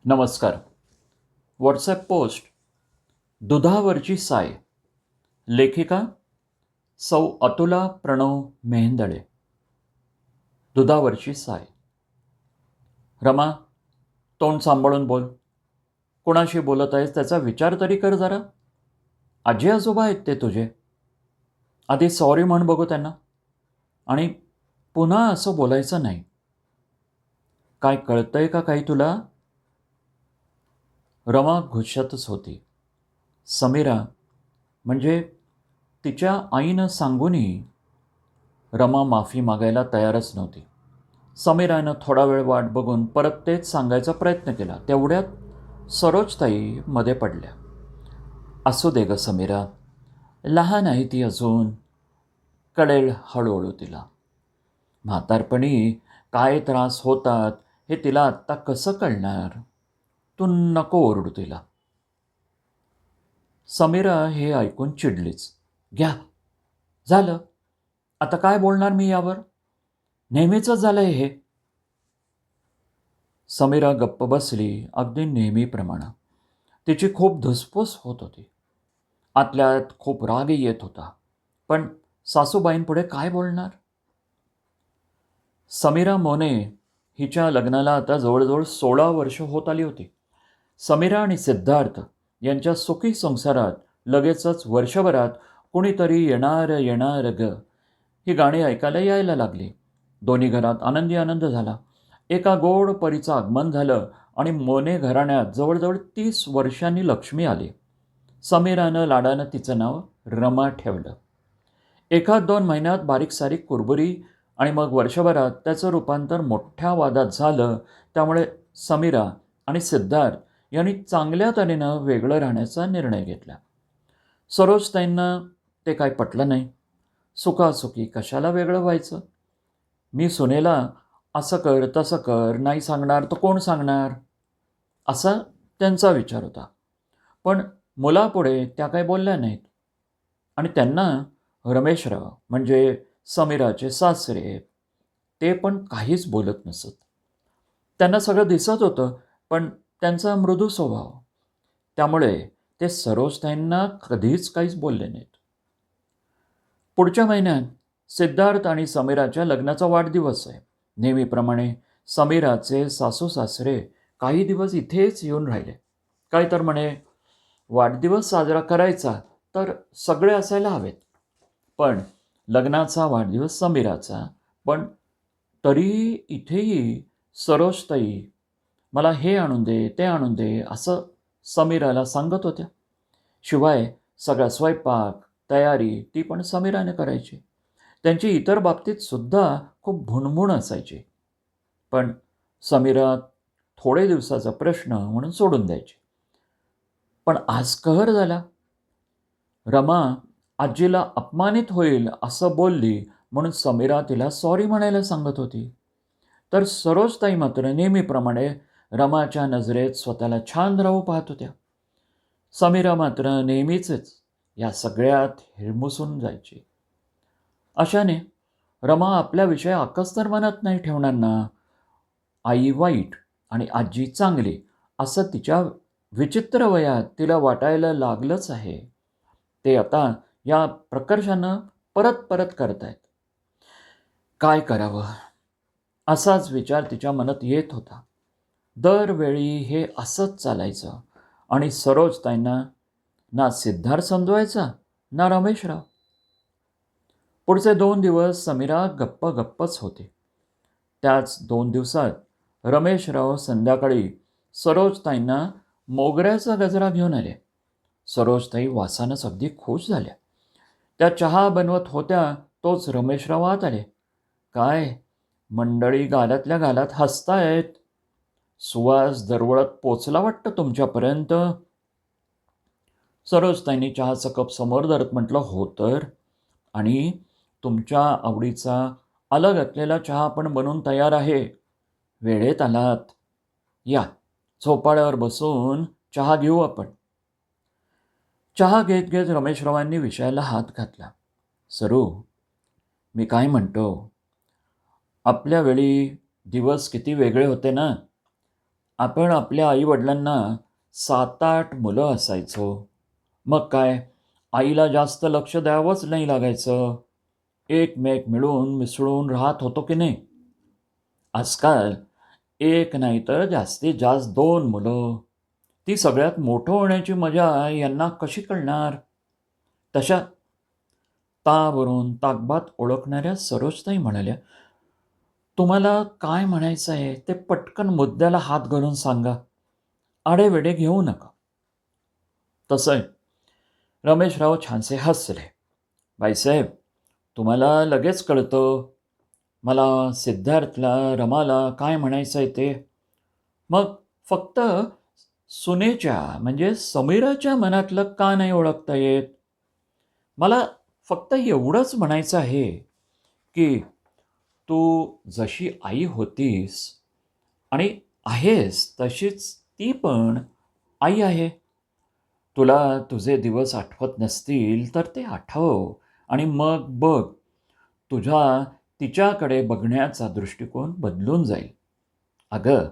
नमस्कार. WhatsApp post दुधावरची साय. लेखिका सौ अतुला प्रणव मेहेंदळे. दुधावरची साय. रमा, तोंड सांभाळून बोल. कुणाशी बोलत आहेस त्याचा विचार तरी कर जरा. आजी आजोबा आहेत ते तुझे. आधी सॉरी म्हण बघू त्यांना. आणि पुन्हा असं बोलायचं नाही. काय कळतंय का काही तुला? रमा घुसतच होती. समीरा म्हणजे तिच्या आईनं सांगूनही रमा माफी मागायला तयारच नव्हती. समीरानं थोडा वेळ वाट बघून परत तेच सांगायचा प्रयत्न केला. तेवढ्यात सरोजताई मध्ये पडल्या. असू दे ग समीरा, लहान आहे ती अजून, कळेल हळूहळू तिला. म्हातारपणी काय त्रास होतात हे तिला आत्ता कसं कळणार? तू नको ओरडू तिला. समीरा हे ऐकून चिडलीच. घ्या, झालं. आता काय बोलणार मी यावर? नेहमीच झालंय हे. समीरा गप्प बसली, अगदी नेहमीप्रमाणे. तिची खूप धुसफूस होत होती. आतल्यात खूप रागही येत होता. पण सासूबाईंपुढे काय बोलणार? समीरा मोने हिच्या लग्नाला आता जवळजवळ 16 वर्ष होत आली होती. समीरा आणि सिद्धार्थ यांच्या सुखी संसारात लगेचच वर्षभरात कुणीतरी येणार येणार ग ही गाणी ऐकायला यायला लागली. दोन्ही घरात आनंदी आनंद झाला. एका गोड परीचं आगमन झालं आणि मोने घराण्यात जवळजवळ 30 वर्षांनी लक्ष्मी आली. समीरानं लाडानं तिचं नाव रमा ठेवलं. 1-2 महिन्यात बारीक सारीक कुरबुरी आणि मग वर्षभरात त्याचं रूपांतर मोठ्या वादात झालं. त्यामुळे समीरा आणि सिद्धार्थ यांनी चांगल्या तऱ्हेनं वेगळं राहण्याचा निर्णय घेतला. सरोजताईंना ते काय पटलं नाही. सुखासुखी कशाला वेगळं व्हायचं? मी सुनेला असं कर तसं कर नाही सांगणार तर कोण सांगणार, असा त्यांचा विचार होता. पण मुलापुढे त्या काही बोलल्या नाहीत. आणि त्यांना रमेशराव म्हणजे समीराचे सासरे ते पण काहीच बोलत नसत. त्यांना सगळं दिसत होतं, पण त्यांचा मृदू स्वभाव, त्यामुळे ते सरोजताईंना कधीच काहीच बोलले नाहीत. पुढच्या महिन्यात सिद्धार्थ आणि समीराच्या लग्नाचा वाढदिवस आहे. नेहमीप्रमाणे समीराचे सासू सासरे काही दिवस इथेच येऊन राहिले. काय तर म्हणे, वाढदिवस साजरा करायचा तर सगळे असायला हवेत. पण लग्नाचा वाढदिवस समीराचा, पण तरी इथेही सरोजताई मला हे आणून दे ते आणून दे असं समीराला सांगत होत्या. शिवाय सगळा स्वयंपाक तयारी ती पण समीराने करायची. त्यांची इतर बाबतीत सुद्धा खूप भुणभुण असायची. पण समीरा थोडे दिवसाचा प्रश्न म्हणून सोडून द्यायची. पण आज कहर झाला. रमा आजीला अपमानित होईल असं बोलली म्हणून समीरा तिला सॉरी म्हणायला सांगत होती. तर सरोजताई मात्र नेहमीप्रमाणे रमाच्या नजरेत स्वतःला छान राहू पाहत होत्या. समीरा मात्र नेहमीच या सगळ्यात हिरमुसून जायची. अशाने रमा आपल्याविषयी अकस्तर मनात नाही ठेवणार ना. आई वाईट आणि आजी चांगली असं तिच्या विचित्र वयात तिला वाटायला लागलंच आहे. ते आता या प्रकर्षानं परत परत करतायत. काय करावं असाच विचार तिच्या मनात येत होता. दरवेळी हे असंच चालायचं आणि सरोजताईंना ना सिद्धार्थ समजवायचा ना रमेशराव. पुढचे 2 दिवस समीरा गप्प गप्पच होते. त्याच 2 दिवसात रमेशराव संध्याकाळी सरोजताईंना मोगऱ्याचा गजरा घेऊन आले. सरोजताई वासानंच अगदी खुश झाल्या. त्या चहा बनवत होत्या तोच रमेशराव आत आले. काय मंडळी गालातल्या गालात हसतायत. सुवास दरवळत पोचला वाटतं तुमच्यापर्यंत. सरोजताईंनी चहाचं कप समोर धरत म्हटलं, हो तर, आणि तुमच्या आवडीचा अलग घातलेला चहा पण बनवून तयार आहे. वेळेत आलात. या, झोपाळ्यावर बसून चहा घेऊ आपण. चहा घेत घेत रमेशरावांनी विषयाला हात घातला. सरू, मी काय म्हणतो, आपल्या वेळी दिवस किती वेगळे होते ना. आपण आपल्या आईवडिलांना 7-8 मुलं असायचो. मग काय, आईला जास्त लक्ष द्यावंच नाही लागायचं. एकमेक मिळून मिसळून राहत होतो की नाही. आजकाल एक नाही तर जास्तीत जास्त 2 मुलं. ती सगळ्यात मोठं होण्याची मजा यांना कशी कळणार? तशा तावरून ताकबात ओळखणाऱ्या सरोजताई म्हणाल्या, तुम्हाला काय म्हणायचं आहे ते पटकन मुद्द्याला हात घालून सांगा. आडेवेडे घेऊ नका. तसंय. रमेशराव छानसे हसले. बाईसाहेब, तुम्हाला लगेच कळतं. मला सिद्धार्थला, रमाला काय म्हणायचं आहे ते. मग फक्त सुनेच्या म्हणजे समीराच्या मनातलं का नाही ओळखता येत? मला फक्त एवढंच म्हणायचं आहे की तू जशी आई होतीस आणि आहेस तशीच ती पण आई आहे. तुला तुझे दिवस आठवत नसतील तर ते आठव आणि मग बघ, तुझा तिच्याकडे बघण्याचा दृष्टिकोन बदलून जाईल. अगं,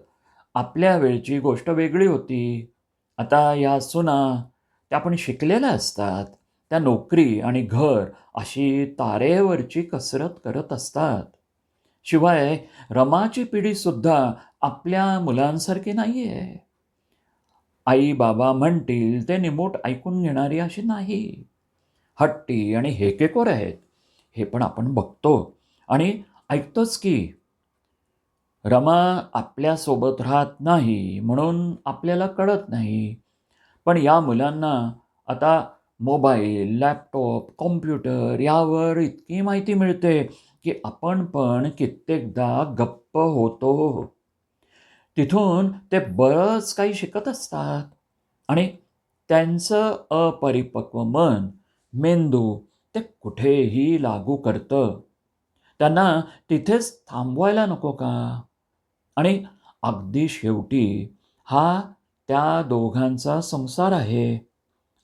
आपल्या वेळची गोष्ट वेगळी होती. आता या सुना, त्या पण शिकलेल्या असतात. त्या नोकरी आणि घर अशी तारेवरची कसरत करत असतात. शिवाय रमाची पिढीसुद्धा आपल्या मुलांसारखी नाही आहे. आई-बाबा म्हणतील ते निमूट ऐकून घेणारी अशी नाही. हट्टी आणि हेकेखोर आहेत. हे पण आपण बघतो आणि ऐकतोच की. रमा आपल्यासोबत राहत नाही म्हणून आपल्याला कळत नाही. पण या मुलांना आता मोबाईल, लॅपटॉप, कॉम्प्युटर यावर इतकी माहिती मिळते की आपण पण कित्येकदा गप्प होतो. तिथून ते बरंच काही शिकत असतात आणि त्यांचं अपरिपक्व मन, मेंदू ते कुठेही लागू करतं. त्यांना तिथेच थांबवायला नको का? आणि अगदी शेवटी हा त्या दोघांचा संसार आहे.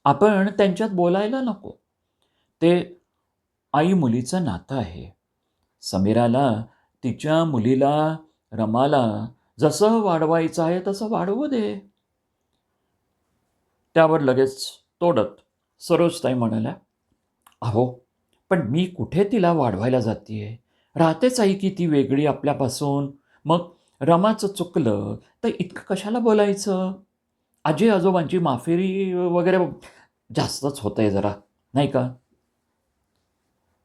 आपण त्यांच्यात बोलायला नको. ते आई-मुलीचं नातं आहे. समीराला तिच्या मुलीला, रमाला जसं वाढवायचं आहे तसं वाढवू दे. त्यावर लगेच तोडत सरोजताई म्हणाल्या, अहो, पण मी कुठे तिला वाढवायला जातीये? राहतेच आई की ती वेगळी आपल्यापासून. मग रमाचं चुकलं तर इतकं कशाला बोलायचं? आजी-आजोबांची माफी वगैरे जास्तच होतंय जरा, नाही का?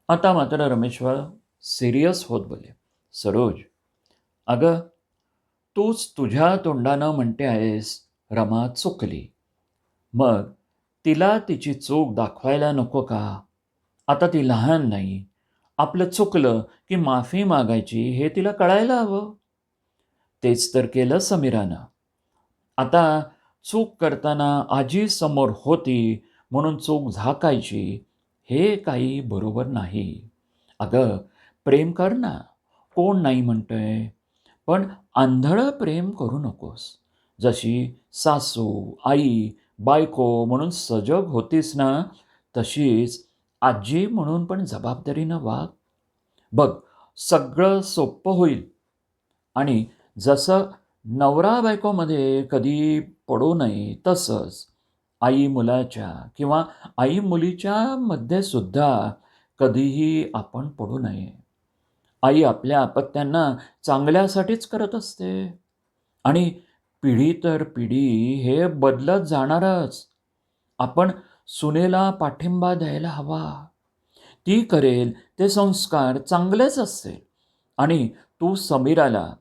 आता मात्र रमेश्वर सिरियस होत बोलले, सरोज, अगं, तूच तुझ्या तोंडानं म्हणते आहेस, रमा चुकली. मग तिला तिची चूक दाखवायला नको का? आता ती लहान नाही. आपलं चुकलं की माफी मागायची हे तिला कळायला हवं. तेच तर केलं समीरानं. आता चूक करताना आजी समोर होती म्हणून चूक झाकायची हे काही बरोबर नाही. अगं, प्रेम कर ना. कोण नाही म्हणतंय. पण आंधळं प्रेम करू नकोस. जशी सासू, आई, बायको म्हणून सजग होतीस ना, तशीच आजी म्हणून पण जबाबदारीनं वाग. बघ, सगळं सोपं होईल. आणि जसं नवरा-बायकोमध्ये कधी पडू नये, तसंच आई-मुलाच्या किंवा आई-मुलीच्या मध्ये सुद्धा कधीही आपण पडू नये. आई आपल्या अपत्यांना चांगल्यासाठीच करत असते आणि पिढी तर पिढी हे बदलत जाणारच. आपण सुनेला पाठिंबा द्यायला हवा. ती करेल ते संस्कार चांगलेच असतील आणि तू समीराला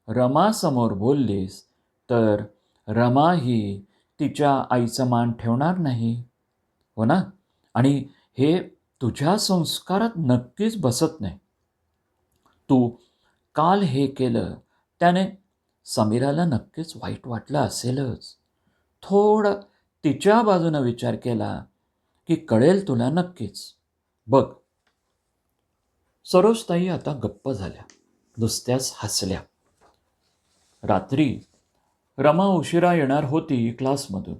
रमासमोर बोललीस तर रमा ही तिच्या आईचा मान ठेवणार नाही, हो ना? आणि हे तुझ्या संस्कारात नक्कीच बसत नाही. तू काल हे केलं त्याने समीराला नक्कीच वाईट वाटलं असेलच. थोडं तिच्या बाजूनं विचार केला की कळेल तुला नक्कीच. बघ, सरोजताई आता गप्प झाल्या. नुसत्याच हसल्या. रात्री रमा उशिरा येणार होती क्लासमधून.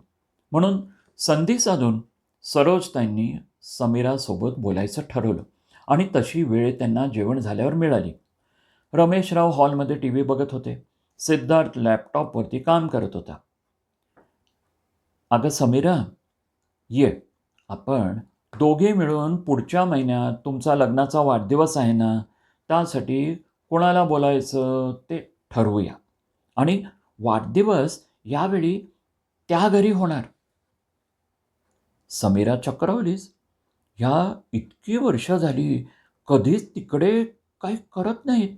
म्हणून संधी साधून सरोजताईंनी समीरासोबत बोलायचं ठरवलं आणि तशी वेळ त्यांना जेवण झाल्यावर मिळाली. रमेशराव हॉलमध्ये टी व्ही बघत होते. सिद्धार्थ लॅपटॉपवरती काम करत होता. अगं समीरा, ये, आपण दोघे मिळून पुढच्या महिन्यात तुमचा लग्नाचा वाढदिवस आहे ना, त्यासाठी कोणाला बोलायचं ते ठरवूया. आणि वाढदिवस यावेळी त्या घरी होणार. समीरा चक्रावलीच. ह्या इतकी वर्ष झाली कधीच तिकडे काही करत नाहीत.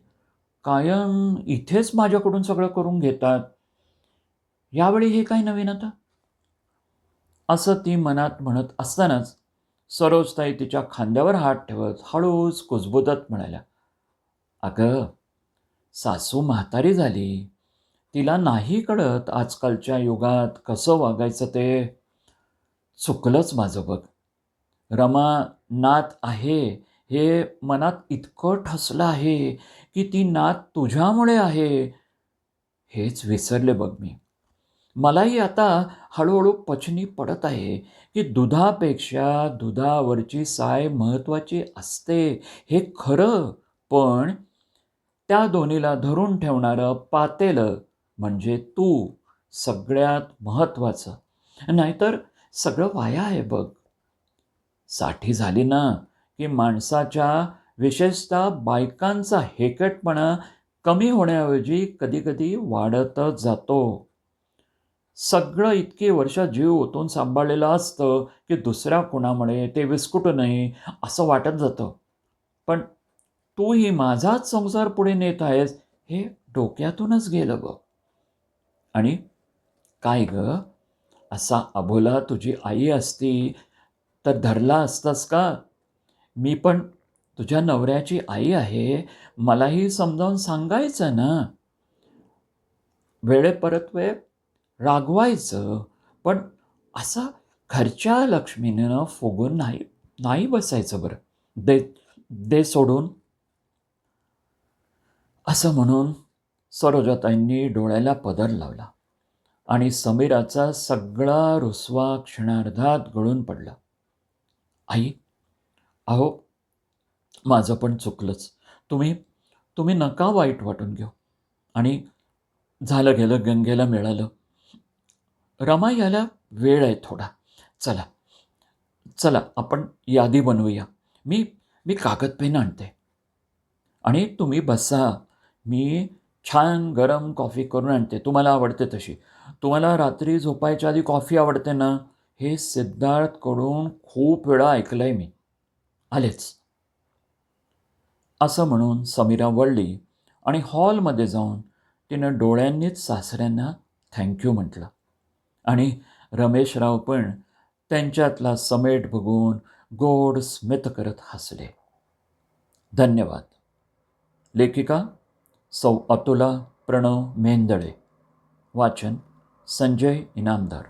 कायम इथेच माझ्याकडून सगळं करून घेतात. यावेळी हे काय नवीन आता? असं ती मनात म्हणत असतानाच सरोजताई तिच्या खांद्यावर हात ठेवत हळूच कुजबुजत म्हणाल्या, अगं, सासू म्हातारी झाली. तिला नाही कळत आजकालच्या युगात कसं वागायचं ते. चुकलंच माझं बघ. रमा नात आहे हे मनात इतकं ठसलं आहे की ती नात तुझ्यामुळे आहे हेच विसरले बघ मी. मलाही आता हळूहळू पचनी पडत आहे की दुधापेक्षा दुधावरची साय महत्त्वाची असते हे खरं. पण त्या दोन्हीला धरून ठेवणारं पातेलं म्हणजे तू सगळ्यात महत्त्वाचं. नाहीतर सगळं वाया आहे बघ. साठी झाली ना की माणसाच्या, विशेषतः बायकांचा हेकटपणा कमी होण्याऐवजी कधीकधी वाढतच जातो. सगळं इतकी वर्ष जीव ओतून सांभाळलेलं असतं की दुसऱ्या कुणामुळे ते विस्कटू नये असं वाटत जातं. पण तूही माझाच संसार पुढे नेत आहेस हे डोक्यातूनच गेलं बघ. आणि काय ग, असा अबोला तुझी आई असती तर धरला असतास का? मी पण तुझ्या नवऱ्याची आई आहे, मलाही समजावून सांगायचं ना. वेळेपरत्वे रागवायचं, पण असं घरच्या लक्ष्मीनं फुगून नाही नाही बसायचं बरं. दे दे सोडून. असं म्हणून सरोजाताईंनी डोळ्याला पदर लावला आणि समीराचा सगळा रुसवा क्षणार्धात गळून पडला. आई, अहो, माझं पण चुकलंच. तुम्ही तुम्ही नका वाईट वाटून घेऊ. आणि झालं गेलं गंगेला मिळालं. रमा यायला वेळ आहे थोडा. चला, चला आपण यादी बनवूया. मी मी कागद पेन आणते. आणि तुम्ही बसा. मी छान गरम कॉफी करून आणते. तुम्हाला आवडते तशी. तुम्हाला रात्री झोपायच्या आधी कॉफी आवडते ना? हे सिद्धार्थकडून खूप वेळा ऐकलंय मी. आलेच. असं म्हणून समीरा वळली आणि हॉलमध्ये जाऊन तिनं डोळ्यांनीच सासऱ्यांना थँक्यू म्हटलं. आणि रमेशराव पण त्यांच्यातला समेट बघून गोड स्मित करत हसले. धन्यवाद. लेखिका सौ अतुला प्रणव मेंदळे. वाचन संजय इनामदार.